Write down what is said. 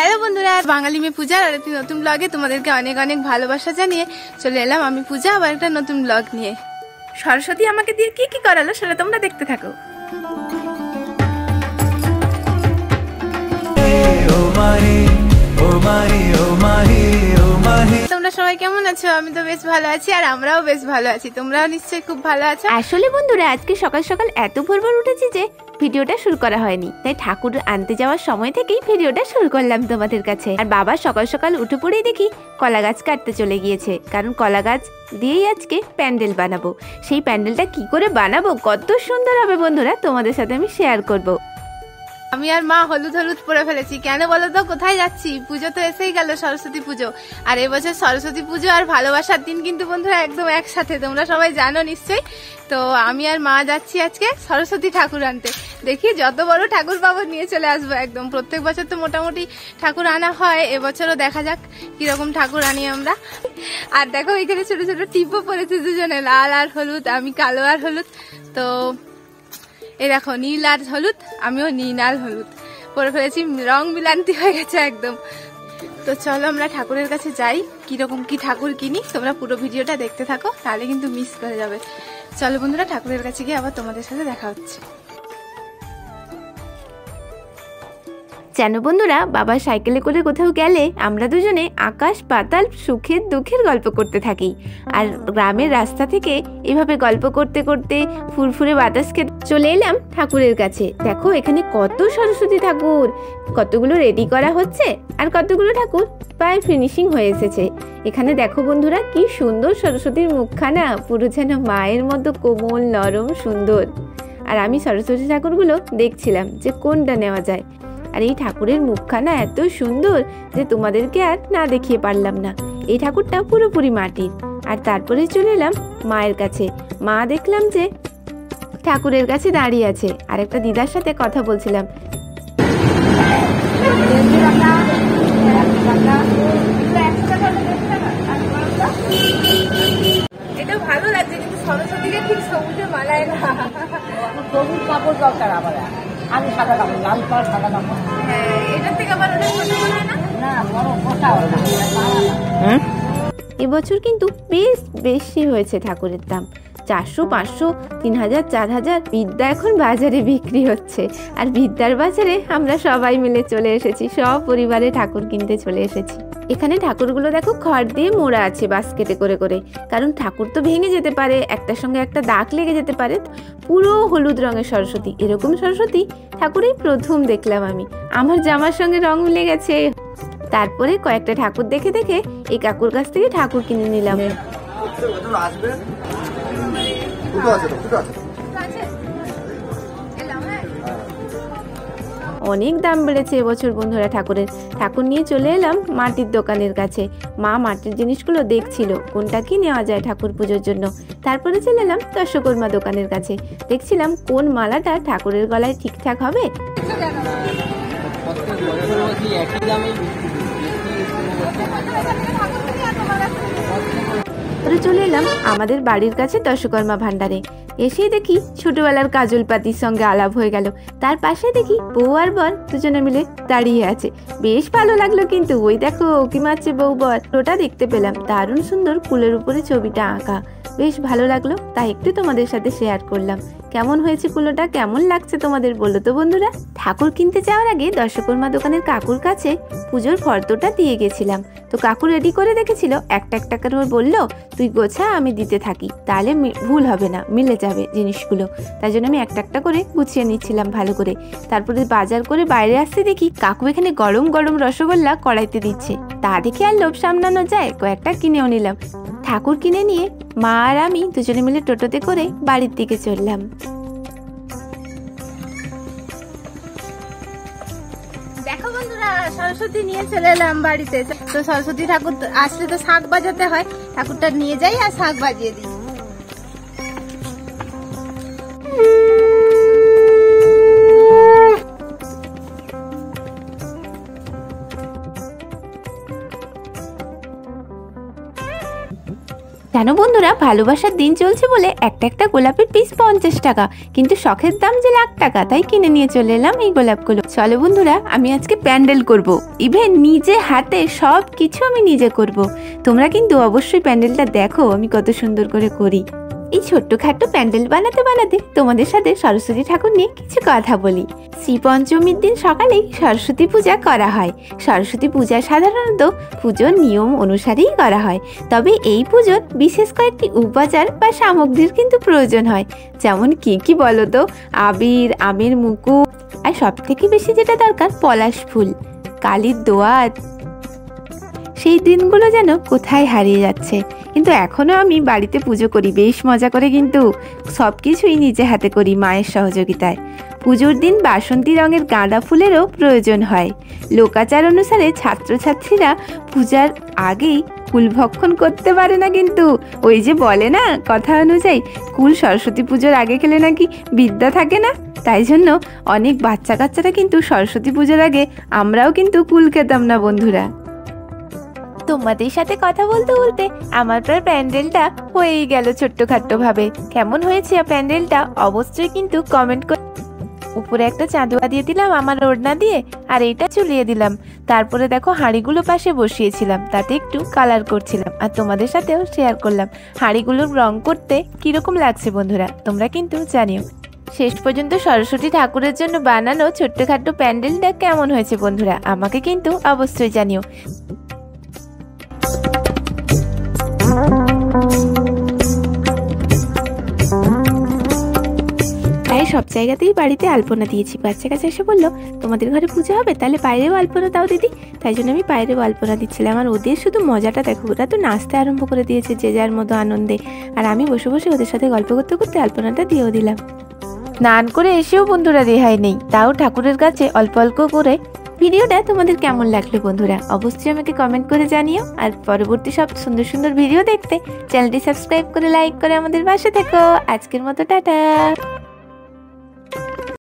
Hello বন্ধুরা, বাঙালি মেয়ে পূজার আর একটি নতুন ব্লগে তোমাদেরকে অনেক অনেক ভালোবাসা জানিয়ে চলে এলাম আমি পূজা আবার একটা নতুন ব্লগ নিয়ে। সরস্বতী আমাকে দিয়ে কি কি করালো সেটা তোমরা দেখতে থাকো। তোমরা সবাই কেমন আছো? আমি তো বেশ ভালো আছি আর আমরাও বেশ ভালো আছি, তোমরাও নিশ্চয়ই খুব ভালো আছো। আসলে বন্ধুরা আজকে সকাল সকাল এত ভোর ভোর উঠেছি যে ভিডিওটা শুরু করা হয়নি, তাই ঠাকুর আনতে যাওয়ার সময় থেকেই ভিডিওটা শুরু করলাম তোমাদের কাছে। আর বাবা সকাল সকাল উঠে পড়েই দেখি কলা গাছ কাটতে চলে গিয়েছে, কারণ কলা গাছ দিয়েই আজকে প্যান্ডেল বানাবো। সেই প্যান্ডেলটা কি করে বানাবো, কত সুন্দর হবে বন্ধুরা, তোমাদের সাথে আমি শেয়ার করব। আমি আর মা হলুদ হলুদ পরে ফেলেছি। কেন বলো তো, কোথায় যাচ্ছি? পুজো তো এসেই গেল, সরস্বতী পুজো। আর এবছর সরস্বতী পুজো আর ভালোবাসার দিন কিন্তু বন্ধুরা একদম একসাথে, তোমরা সবাই জানো নিশ্চয়ই। তো আমি আর মা যাচ্ছি আজকে সরস্বতী ঠাকুর আনতে। দেখি যত বড় ঠাকুর পাবো নিয়ে চলে আসবো একদম। প্রত্যেক বছর তো মোটামুটি ঠাকুর আনা হয়, এবছরও দেখা যাক কিরকম ঠাকুর আনি আমরা। আর দেখো এখানে ছোট ছোট টিপও পড়েছে দুজনে, লাল আর হলুদ, আমি কালো আর হলুদ। তো এই দেখো নীল আর হলুদ, আমিও নীল আর হলুদ পরে ফেলেছি, রং মিলান্তি হয়ে গেছে একদম। তো চলো আমরা ঠাকুরের কাছে যাই, কিরকম কি ঠাকুর কিনি, তোমরা পুরো ভিডিওটা দেখতে থাকো, তাহলে কিন্তু মিস করে যাবে। চলো বন্ধুরা ঠাকুরের কাছে গিয়ে আবার তোমাদের সাথে দেখা হচ্ছে। জানো বন্ধুরা, বাবা সাইকেলে করে কোথাও গেলে আমরা দুজনে আকাশ পাতাল সুখের দুঃখের গল্প করতে থাকি। আর গ্রামের রাস্তা থেকে এভাবে গল্প করতে করতে ফুরফুরে বাতাস খেতে চলে এলাম ঠাকুরের কাছে। দেখো এখানে কত সরস্বতী ঠাকুর, কতগুলো রেডি করা হচ্ছে আর কতগুলো ঠাকুর প্রায় ফিনিশিং হয়ে এসেছে। এখানে দেখো বন্ধুরা কি সুন্দর সরস্বতীর মুখখানা, পুরো যেন মায়ের মতো কোমল নরম সুন্দর। আর আমি সরস্বতী ঠাকুরগুলো দেখছিলাম যে কোনটা নেওয়া যায়। আর এই ঠাকুরের মুখখানা এত সুন্দর যে তোমাদেরকে আর না দেখিয়ে পারলাম না। এই ঠাকুরটা পুরোপুরি মাটির। আর তারপরে চলে এলাম মায়ের কাছে। মা দেখলাম যে ঠাকুরের কাছে দাঁড়িয়ে আছে, আর একটা দিদার সাথে কথা বলছিলাম। এটা ভালো লাগছে, কিন্তু সরস্বতীকে ঠিক সবুজে মানায় না। সবুজ কাপড় দরকার আবার, আমি সাদা কাপড়, লাল কাপড় সাদা কাপড়। হ্যাঁ, এটার থেকে আবার ওটা ছোট মনে হয় না? না বড় মোটা হয় না। এবছর কিন্তু বেশ বেশি হয়েছে ঠাকুরের দাম, 400, 500, 3000, 4000 বিদ্যা এখন বাজারে বিক্রি হচ্ছে। আর বিদ্যার বাজারে আমরা সবাই মিলে চলে এসেছি, সব পরিবারে ঠাকুর কিনতে চলে এসেছি। এখানে ঠাকুরগুলো দেখো খড় দিয়ে মোড়া আছে বাস্কেটে করে করে, কারণ ঠাকুর তো ভেঙে যেতে পারে, একটার সঙ্গে একটা দাগ লেগে যেতে পারে। পুরো হলুদ রঙের সরস্বতী, এরকম সরস্বতী ঠাকুরেই প্রথম দেখলাম আমি। আমার জামার সঙ্গে রং মিলে গেছে। তারপরে কয়েকটা ঠাকুর দেখে দেখে এই কাকুর কাছ থেকে ঠাকুর কিনে নিলাম। অনেক দাম বেড়েছে এবছর বন্ধুরা ঠাকুরের। ঠাকুর নিয়ে চলে এলাম মাটির দোকানের কাছে। মা মাটির জিনিসগুলো দেখছিল কোনটা কি নেওয়া যায় ঠাকুর পুজোর জন্য। তারপরে চলে এলাম দর্শকর্মা দোকানের কাছে, দেখছিলাম কোন মালাটা ঠাকুরের গলায় ঠিকঠাক হবে। চলে এলাম আমাদের বাড়ির কাছে দর্শকর্মা ভান্ডারে। এসেই দেখি ছোটবেলার কাজল পাতির সঙ্গে আলাপ হয়ে গেল। তার পাশে দেখি বউ আর বর দুজনে মিলে দাঁড়িয়ে আছে, বেশ ভালো লাগলো। কিন্তু ওই দেখো কি মারছে বউ বর, ওটা দেখতে পেলাম, দারুণ সুন্দর কুলের উপরে ছবিটা আঁকা, বেশ ভালো লাগলো, তাই একটু তোমাদের সাথে শেয়ার করলাম। কেমন হয়েছে কুলোটা, কেমন লাগছে তোমাদের বলো তো বন্ধুরা। ঠাকুর কিনতে যাওয়ার আগে দর্শকর্মা দোকানের কাকুর কাছে পুজোর ফর্দটা দিয়ে গেছিলাম। তো কাকু রেডি করে রেখেছিল, একটা একটা করে বললো তুই গোছা, আমি দিতে থাকি, তাহলে ভুল হবে না, মিলে যাবে জিনিসগুলো। তাই জন্য আমি একটা একটা করে গুছিয়ে নিচ্ছিলাম ভালো করে। তারপরে বাজার করে বাইরে আসতে দেখি কাকু এখানে গরম গরম রসগোল্লা কড়াইতে দিচ্ছে। তা দেখে আর লোভ সামলানো যায়, কয়েকটা কিনেও নিলাম। ঠাকুর কিনে নিয়ে মা আর আমি দুজনে মিলে টোটোতে করে বাড়ির দিকে চললাম। দেখো বন্ধুরা সরস্বতী নিয়ে চলে এলাম বাড়িতে। তো সরস্বতী ঠাকুর আসলে তো শাঁখ বাজাতে হয়, ঠাকুরটা নিয়ে যাই আর শাঁখ বাজিয়ে দিই। জানো বন্ধুরা, ভালোবাসার দিন চলছে বলে একটা একটা গোলাপের পিস 50 টাকা, কিন্তু শখের দাম যে লাখ টাকা, তাই কিনে নিয়ে চলে এলাম এই গোলাপগুলো। চলো বন্ধুরা, আমি আজকে প্যান্ডেল করব, ইভেন নিজে হাতে সব কিছু আমি নিজে করব। তোমরা কিন্তু অবশ্যই প্যান্ডেলটা দেখো আমি কত সুন্দর করে করি। এই ছোট্টখাট্ট প্যান্ডেল বানাতে বানাতে তোমাদের সাথে সরস্বতী ঠাকুর নিয়ে কিছু কথা বলি। শ্রী পঞ্চমীর দিন সকালেই সরস্বতী পূজা করা হয়। সরস্বতী পূজা সাধারণত পুজোর নিয়ম অনুসারেই করা হয়, তবে এই পুজোর বিশেষ কয়েকটি উপাচার বা সামগ্রীর কিন্তু প্রয়োজন হয়। যেমন কি বলো তো? আবির, আমের মুকুট, আর সব থেকে বেশি যেটা দরকার পলাশ ফুল, কালির দোয়াত। সেই দিনগুলো যেন কোথায় হারিয়ে যাচ্ছে, কিন্তু এখনও আমি বাড়িতে পুজো করি বেশ মজা করে, কিন্তু সব কিছুই নিজে হাতে করি মায়ের সহযোগিতায়। পুজোর দিন বাসন্তী রঙের গাঁদা ফুলেরও প্রয়োজন হয়। লোকাচার অনুসারে ছাত্রছাত্রীরা পূজার আগেই কুল ভক্ষণ করতে পারে না, কিন্তু ওই যে বলে না কথা অনুযায়ী, কুল সরস্বতী পুজোর আগে খেলে নাকি বিদ্যা থাকে না। তাই জন্য অনেক বাচ্চা কাচ্চারা কিন্তু সরস্বতী পুজোর আগে, আমরাও কিন্তু কুল খেতাম না বন্ধুরা। তোমাদের সাথে কথা বলতে বলতে আমার প্রায় প্যান্ডেলটা হয়েই গেল ছোট্টখাট্ট ভাবে। কেমন হয়েছে প্যান্ডেলটা অবশ্যই কিন্তু কমেন্ট করে। উপরে একটা চাঁদোয়া দিয়ে দিলাম আমার ওড়না দিয়ে, আর এইটা ঝুলিয়ে দিলাম। তারপরে দেখো হাঁড়িগুলো পাশে বসিয়েছিলাম, তাতে একটু কালার করছিলাম আর তোমাদের সাথেও শেয়ার করলাম হাঁড়িগুলোর রং করতে কিরকম লাগছে বন্ধুরা, তোমরা কিন্তু জানিও। শেষ পর্যন্ত সরস্বতী ঠাকুরের জন্য বানানো ছোট্টখাট্ট প্যান্ডেলটা কেমন হয়েছে বন্ধুরা, আমাকে কিন্তু অবশ্যই জানিও। প্রায় সব জায়গাতেই বাড়িতে আলপনা দিয়েছি। বাচ্চা কাছে এসে বললো তোমাদের ঘরে পুজো হবে, তাহলে বাইরেও আলপনা দাও দিদি। তাই জন্য আমি বাইরেও আলপনা দিচ্ছিলাম। আর ওদের শুধু মজাটা দেখো, ওরা তো নাচতে আরম্ভ করে দিয়েছে যে যার মতো আনন্দে, আর আমি বসে বসে ওদের সাথে গল্প করতে করতে আলপনাটা দিয়েও দিলাম। স্নান করে এসেও বন্ধুরা রেহাই নেই, তাও ঠাকুরের কাছে অল্প অল্প করে। ভিডিওটা তোমাদের কেমন লাগলো বন্ধুরা অবশ্যই আমাকে কমেন্ট করে জানিও। আর পরবর্তী সব সুন্দর সুন্দর ভিডিও দেখতে চ্যানেলটি সাবস্ক্রাইব করে লাইক করে আমাদের পাশে থেকো। আজকের মতো টাটা।